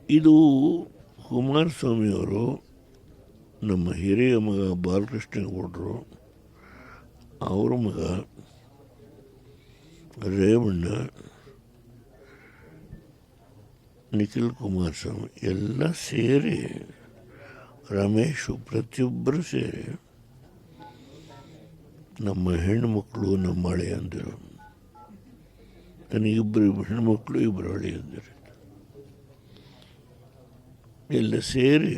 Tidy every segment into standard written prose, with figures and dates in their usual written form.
ಇದು ಕುಮಾರಸ್ವಾಮಿಯವರು ನಮ್ಮ ಹಿರಿಯ ಮಗ ಬಾಲಕೃಷ್ಣಗೌಡರು ಅವ್ರ ಮಗ ರೇವಣ್ಣ, ನಿಖಿಲ್ ಕುಮಾರಸ್ವಾಮಿ ಎಲ್ಲ ಸೇರಿ, ರಮೇಶು ಪ್ರತಿಯೊಬ್ಬರು ಸೇರಿ ನಮ್ಮ ಹೆಣ್ಣುಮಕ್ಕಳು, ನಮ್ಮ ಹಳೆಯಂದಿರು, ನನಗಿಬ್ಬರು ಹೆಣ್ಣುಮಕ್ಕಳು, ಇಬ್ಬರು ಹಳೆಯಂದಿರು ಎಲ್ಲ ಸೇರಿ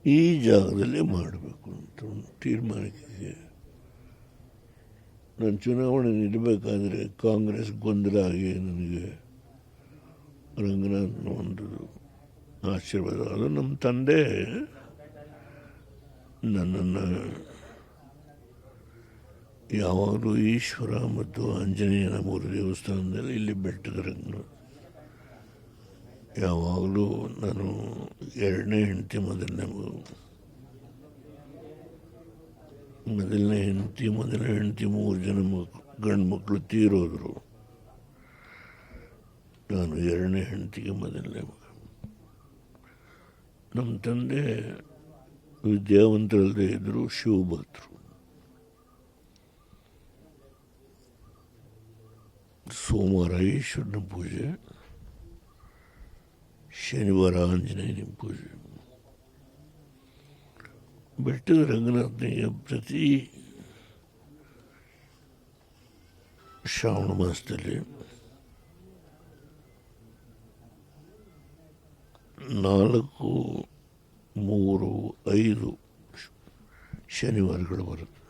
ಈ ಜಾಗದಲ್ಲೇ ಮಾಡಬೇಕು ಅಂತ ಒಂದು ತೀರ್ಮಾನಕ್ಕೆ ನಾನು ಚುನಾವಣೆ ನಿಲ್ಲಬೇಕಾದ್ರೆ ಕಾಂಗ್ರೆಸ್ ಗೊಂದಲ ಆಗಿ ನನಗೆ ರಂಗನಾಥ್ನ ಒಂದು ಆಶೀರ್ವಾದ. ಅದು ನಮ್ಮ ತಂದೆ ನನ್ನನ್ನು ಯಾವಾಗಲೂ ಈಶ್ವರ ಮತ್ತು ಆಂಜನೇಯನ ಮೂರು ದೇವಸ್ಥಾನದಲ್ಲಿ ಇಲ್ಲಿ ಬೆಟ್ಟದ ರಂಗನಾಥ್ ಯಾವಾಗಲೂ ನಾನು ಎರಡನೇ ಹೆಂಡತಿ ಮೊದಲನೇ ಹೆಂಡತಿ 3 ಜನ ಗಂಡು ಮಕ್ಕಳು ತೀರೋದ್ರು. ನಾನು ಎರಡನೇ ಹೆಂಡತಿಗೆ ಮೊದಲನೇ ಮಗ. ನಮ್ಮ ತಂದೆ ವಿದ್ಯಾವಂತರಲ್ಲದೆ ಇದ್ದರು, ಶಿವಭಕ್ತರು. ಸೋಮವಾರ ಈಶ್ವರನ ಪೂಜೆ, ಶನಿವಾರ ಆಂಜನೇಯನ ಪೂಜೆ. ಬೆಟ್ಟದ ರಂಗನಾಥನಿಗೆ ಪ್ರತಿ ಶ್ರಾವಣ ಮಾಸದಲ್ಲಿ 4, 3, 5 ಶನಿವಾರಗಳು ಬರುತ್ತೆ.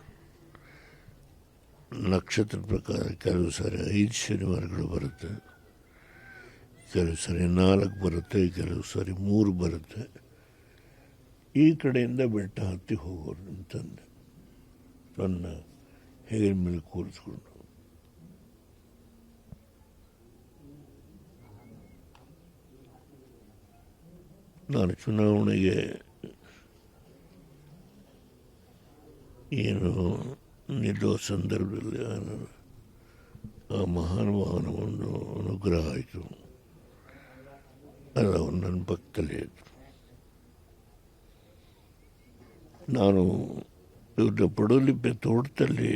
ನಕ್ಷತ್ರ ಪ್ರಕಾರ ಕೆಲವು ಸಾರಿ 5 ಶನಿವಾರಗಳು ಬರುತ್ತೆ, ಕೆಲವು ಸಾರಿ 4 ಬರುತ್ತೆ, ಕೆಲವು ಸಾರಿ 3 ಬರುತ್ತೆ. ಈ ಕಡೆಯಿಂದ ಬೆಟ್ಟ ಹತ್ತಿ ಹೋಗೋರು ನಿಮ್ಮ ತಂದೆ ನನ್ನ ಹೆಗಲ ಮೇಲೆ ಕೂರಿಸ್ಕೊಂಡು. ನಾನು ಚುನಾವಣೆಗೆ ಏನು ನಿಲ್ಲುವ ಸಂದರ್ಭದಲ್ಲಿ ಆ ಮಹಾನುಭಾವನ ಒಂದು ಅನುಗ್ರಹ ಆಯಿತು. ಅದು ಅವನು ನನ್ನ ಪಕ್ಕದಲ್ಲೇ ಇತ್ತು. ನಾನು ಇವ್ರನ್ನ ಪಡೋಲಿಪ್ಪೆ ತೋಟದಲ್ಲಿ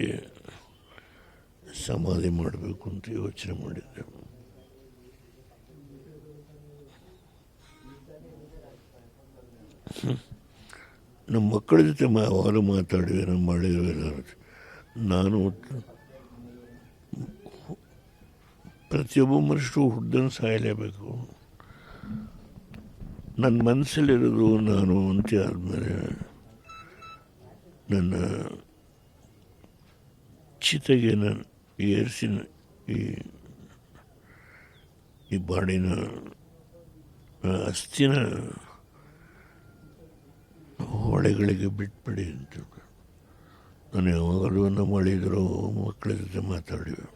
ಸಮಾಧಿ ಮಾಡಬೇಕು ಅಂತ ಯೋಚನೆ ಮಾಡಿದ್ದೆ. ನಮ್ಮ ಮಕ್ಕಳ ಜೊತೆ ಯಾವಾಗಲೂ ಮಾತಾಡಿವೆ, ನಮ್ಮ ಹಳೆಯವೆಲ್ಲ. ನಾನು ಪ್ರತಿಯೊಬ್ಬ ಮನುಷ್ಯರು ಹುಡ್ದನ್ನು ಸಾಯಲೇಬೇಕು. ನನ್ನ ಮನಸ್ಸಲ್ಲಿರೋದು ನಾನು ಅಂತ್ಯ ಆದಮೇಲೆ ನನ್ನ ಚಿತೆಗೆ ನಾನು ಏರಿಸಿ ಈ ಬಾಡಿನ ಅಸ್ಥಿನ ಹೊಳೆಗಳಿಗೆ ಬಿಟ್ಬಿಡಿ ಅಂತ ನಾನು ಯಾವಾಗಲೂ ನಮ್ಮ ಮಾಡಿದ್ರು ಮಕ್ಕಳ ಜೊತೆ ಮಾತಾಡಿವೆ.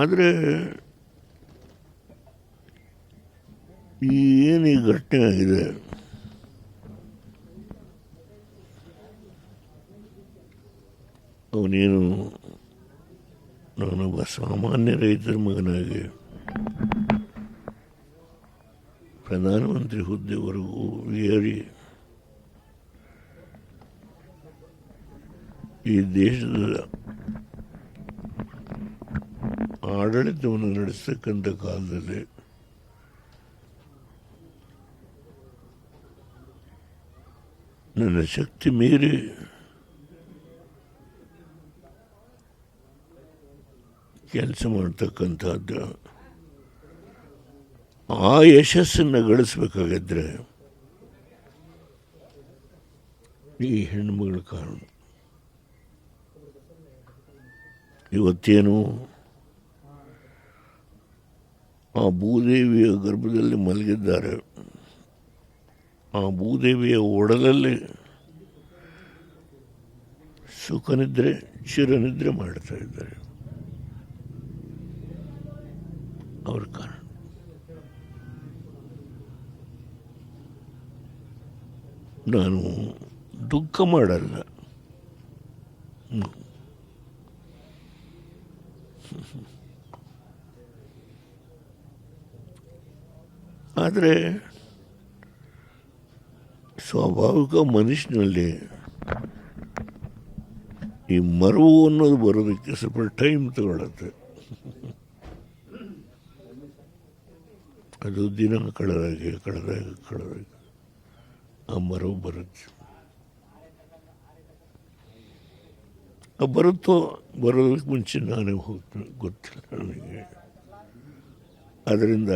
ಆದರೆ ಏನು ಈ ಘಟನೆ ಆಗಿದೆ, ಅವನೇನು ನಾನೊಬ್ಬ ಸಾಮಾನ್ಯ ರೈತರ ಮಗನಾಗಿ ಪ್ರಧಾನಮಂತ್ರಿ ಹುದ್ದೆವರೆಗೂ ಏರಿ ಈ ದೇಶದ ಆಡಳಿತವನ್ನು ನಡೆಸ್ತಕ್ಕಂಥ ಕಾಲದಲ್ಲಿ ನನ್ನ ಶಕ್ತಿ ಮೀರಿ ಕೆಲಸ ಮಾಡ್ತಕ್ಕಂಥದ್ದು, ಆ ಯಶಸ್ಸನ್ನು ಗಳಿಸ್ಬೇಕಾಗಿದ್ದರೆ ಈ ಹೆಣ್ಣುಮಗಳ ಕಾರಣ. ಇವತ್ತೇನು ಆ ಭೂದೇವಿಯ ಗರ್ಭದಲ್ಲಿ ಮಲಗಿದ್ದಾರೆ, ಆ ಭೂದೇವಿಯ ಒಡಲಲ್ಲಿ ಸುಖನಿದ್ರೆ ಚಿರನಿದ್ರೆ ಮಾಡ್ತಾ ಇದ್ದಾರೆ. ಅವ್ರ ಕಾರಣ ನಾನು ದುಃಖ ಮಾಡಲ್ಲ. ಆದರೆ ಸ್ವಾಭಾವಿಕ ಮನುಷ್ಯನಲ್ಲಿ ಈ ಮರವು ಅನ್ನೋದು ಬರೋದಕ್ಕೆ ಸ್ವಲ್ಪ ಟೈಮ್ ತಗೊಳುತ್ತೆ. ಅದು ದಿನ ಕಳೆದಾಗೆ ಆ ಮರವು ಬರುತ್ತೆ. ಬರೋದಕ್ಕೆ ಮುಂಚೆ ನಾನೇ ಹೋಗ್ತೀನಿ, ಗೊತ್ತಿಲ್ಲ ನನಗೆ. ಅದರಿಂದ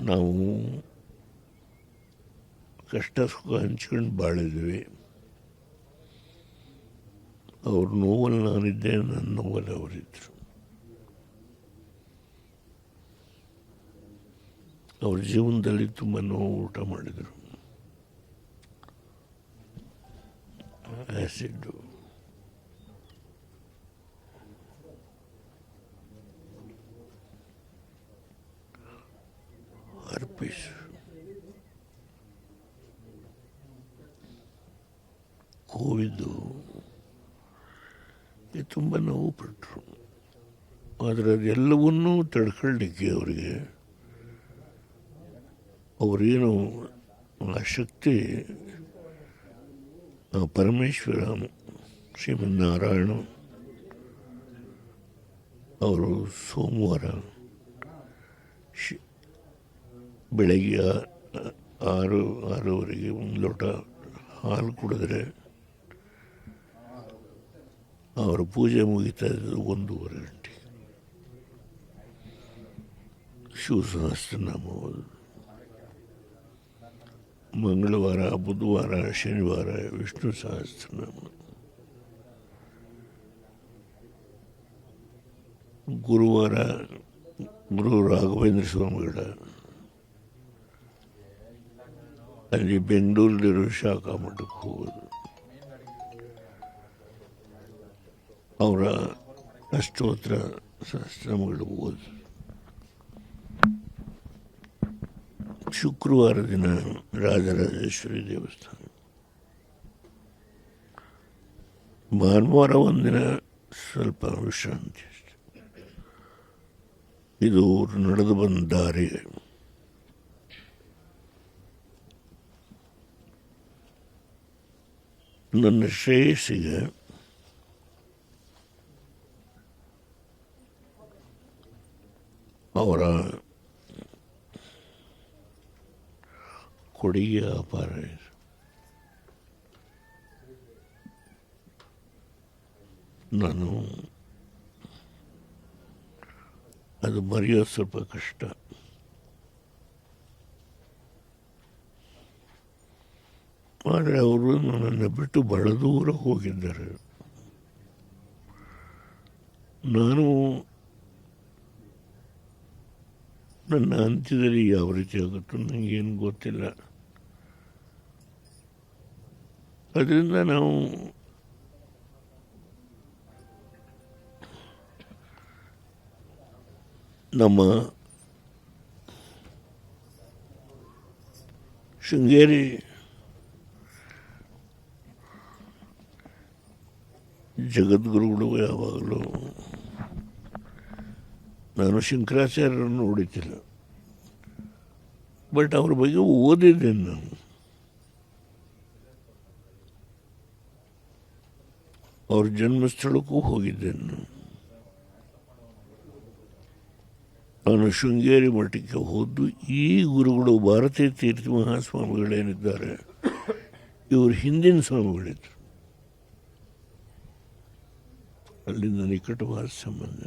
ನಾವು ಕಷ್ಟ ಸುಖ ಹಂಚ್ಕೊಂಡು ಬಾಳಿದ್ವಿ. ಅವ್ರ ನೋವಲ್ಲಿ ನಾನಿದ್ದೆ, ನನ್ನ ನೋವಲ್ಲಿ ಅವರಿದ್ದರು. ಅವ್ರ ಜೀವನದಲ್ಲಿ ತುಂಬ ನೋವು ಊಟ ಮಾಡಿದರು. ಆ್ಯಸಿಡ್ಡು, ಹರ್ಪಿಸ್, ಕೋವಿದ್ದು ತುಂಬ ನೋವು ಪಟ್ಟರು. ಆದರೆ ಅದೆಲ್ಲವನ್ನೂ ತಡ್ಕೊಳ್ಳಿಕ್ಕೆ ಅವರೇನು ಆ ಶಕ್ತಿ ಪರಮೇಶ್ವರ ಶ್ರೀಮನ್ನಾರಾಯಣ ಅವರು ಸೋಮವಾರ ಬೆಳಗ್ಗೆ 6:30 ಒಂದು ಲೋಟ ಹಾಲು ಕುಡಿದ್ರೆ ಅವರ ಪೂಜೆ ಮುಗಿತಾ ಇದ್ದು 1:30 ಗಂಟೆ. ಶಿವ ಸಹಸ್ರನಾಮ ಓದು. ಮಂಗಳವಾರ, ಬುಧವಾರ, ಶನಿವಾರ ವಿಷ್ಣು ಸಹಸ್ರನಾಮ. ಗುರುವಾರ ಗುರು ರಾಘವೇಂದ್ರ ಸ್ವಾಮಿಗಳ ಅಲ್ಲಿ ಬೆಂಗಳೂರಲ್ಲಿರೋ ಶಾಖಾ ಮಠಕ್ಕೆ ಹೋಗೋದು. ಅವರ ಅಷ್ಟೋತ್ತರ ಸಹಸ್ರನಾಮಗಳು ಓದು. ಶುಕ್ರವಾರ ದಿನ ರಾಜರಾಜೇಶ್ವರಿ ದೇವಸ್ಥಾನ. ಭಾನುವಾರ ಒಂದಿನ ಸ್ವಲ್ಪ ವಿಶ್ರಾಂತಿ ಅಷ್ಟೆ. ಇದು ನಡೆದು ಬಂದ ದಾರಿ. ನನ್ನ ಶ್ರೇಯಸ್ಸಿಗೆ ಅವರ ಕೊಡುಗೆ ಅಪಾರ ಇದೆ. ನಾನು ಅದು ಮರೆಯೋದು ಸ್ವಲ್ಪ ಕಷ್ಟ. ಆದರೆ ಅವರು ನನ್ನನ್ನು ಬಿಟ್ಟು ಬಹಳ ದೂರ ಹೋಗಿದ್ದಾರೆ. ನಾನು ನನ್ನ ಅಂತ್ಯದಲ್ಲಿ ಯಾವ ರೀತಿ ಆಗುತ್ತೋ ನನಗೇನು ಗೊತ್ತಿಲ್ಲ. ಅದರಿಂದ ನಾವು ನಮ್ಮ ಶೃಂಗೇರಿ ಜಗದ್ಗುರುಗಳು ಯಾವಾಗಲೂ, ನಾನು ಶಂಕರಾಚಾರ್ಯರನ್ನು ನೋಡುತ್ತಿಲ್ಲ, ಬಟ್ ಅವ್ರ ಬಗ್ಗೆ ಓದಿದ್ದೇನೆ. ನಾನು ಅವ್ರ ಜನ್ಮಸ್ಥಳಕ್ಕೂ ಹೋಗಿದ್ದೇನೆ. ನಾನು ಶೃಂಗೇರಿ ಮಠಕ್ಕೆ ಹೋದ್ದು ಈ ಗುರುಗಳು ಭಾರತೀಯ ತೀರ್ಥ ಮಹಾಸ್ವಾಮಿಗಳೇನಿದ್ದಾರೆ ಇವರು ಹಿಂದಿನ ಸ್ವಾಮಿಗಳಿದ್ದರು. ಅಲ್ಲಿಂದ ನಿಕಟವಾದ ಸಂಬಂಧ.